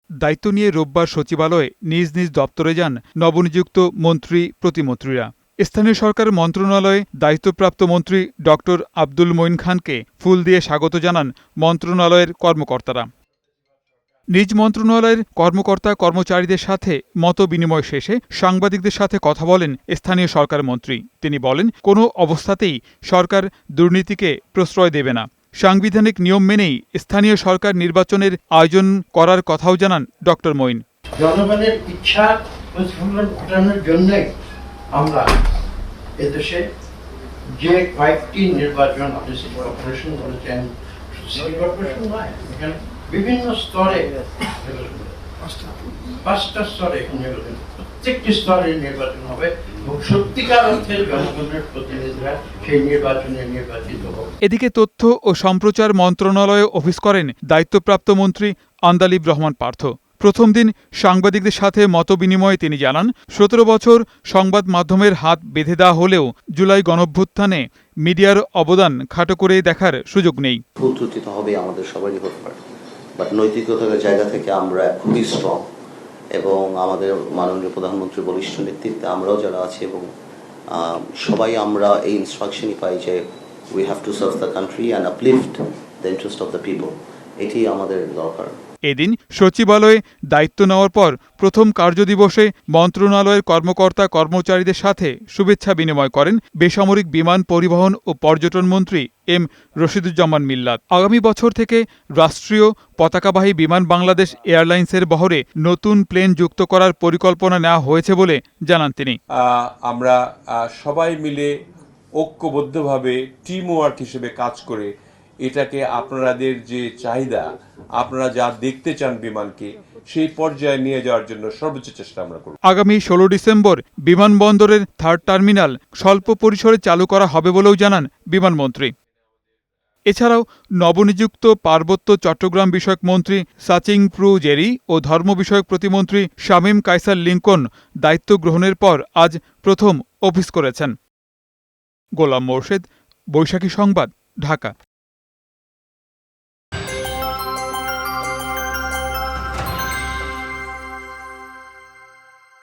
দায়িত্ব নিয়ে রোববার সচিবালয়ে নিজ নিজ দপ্তরে যান নবনিযুক্ত মন্ত্রী প্রতিমন্ত্রীরা। স্থানীয় সরকার মন্ত্রণালয়ে দায়িত্বপ্রাপ্ত মন্ত্রী ড আব্দুল মঈন খানকে ফুল দিয়ে স্বাগত জানান মন্ত্রণালয়ের কর্মকর্তারা। নিজ মন্ত্রণালয়ের কর্মকর্তা কর্মচারীদের সাথে মতবিনিময় শেষে সাংবাদিকদের সাথে কথা বলেন স্থানীয় সরকার মন্ত্রী। তিনি বলেন, কোনো অবস্থাতেই সরকার দুর্নীতিকে প্রশ্রয় দেবে না। সাংবিধানিক নিয়ম মেনেই স্থানীয় সরকার নির্বাচনের আয়োজন করার কথাও জানান ড মঈন। জনগণের ইচ্ছা প্রতিফলন ঘটানোর জন্যই আমরা এদেশে যে কয়েকটি নির্বাচন সিটি কর্পোরেশন বলেছেন, সিটি কর্পোরেশন নয়, এখানে বিভিন্ন স্তরে 5টা স্তরে নির্বাচন, প্রত্যেকটি স্তরে নির্বাচন হবে এবং সত্যিকার অর্থে জনগণের প্রতিনিধিরা সেই নির্বাচনে নির্বাচিত হবে। এদিকে তথ্য ও সম্প্রচার মন্ত্রণালয়ে অফিস করেন দায়িত্বপ্রাপ্ত মন্ত্রী আন্দালিব রহমান পার্থ। প্রথম দিন সাংবাদিকদের সাথে মতবিনিময়ে তিনি জানান, 17 বছর সংবাদ মাধ্যমের হাত বেঁধে দেওয়া হলেও জুলাই গণঅভ্যুত্থানে মিডিয়ার অবদান খাটো করে দেখার সুযোগ নেই। ভুল ত্রুটি তো হবে, আমাদের সবারই হতে পারে, বাট নৈতিকতার জায়গা থেকে আমরা খুবই স্ট্রং এবং আমাদের মাননীয় প্রধানমন্ত্রীর বলিষ্ঠ নেতৃত্বে আমরাও যারা আছি এবং সবাই আমরা এই ইনস্ট্রাকশনই পাই যে we have to serve the country and uplift the interest of the people. এটি আমাদের দরকার। এদিন সচিবালয়ে দায়িত্ব নেওয়ার পর প্রথম কার্যদিবসে মন্ত্রণালয়ের কর্মকর্তা কর্মচারীদের সাথে শুভেচ্ছা বিনিময় করেন বেসামরিক বিমান পরিবহন ও পর্যটন মন্ত্রী এম রশিদুজ্জামান মিল্লাত। আগামী বছর থেকে রাষ্ট্রীয় পতাকাবাহী বিমান বাংলাদেশ এয়ারলাইন্সের বহরে নতুন প্লেন যুক্ত করার পরিকল্পনা নেওয়া হয়েছে বলে জানান তিনি। আমরা সবাই মিলে ঐক্যবদ্ধভাবে টিম ওয়ার্ক হিসেবে কাজ করে এটাকে আপনাদের যে চাহিদা, আপনারা যা দেখতে চান বিমানকে, সেই পর্যায়ে নিয়ে যাওয়ার জন্য সর্বোচ্চ চেষ্টা আমরা করব। আগামী 16 ডিসেম্বর বিমানবন্দরের 3rd টার্মিনাল স্বল্প পরিসরে চালু করা হবে বলেও জানান বিমানমন্ত্রী। এছাড়াও নবনিযুক্ত পার্বত্য চট্টগ্রাম বিষয়ক মন্ত্রী সাচিং প্রু জেরি ও ধর্ম বিষয়ক প্রতিমন্ত্রী শামীম কায়সার লিংকন দায়িত্ব গ্রহণের পর আজ প্রথম অফিস করেছেন। গোলাম মোর্শেদ, বৈশাখী সংবাদ, ঢাকা।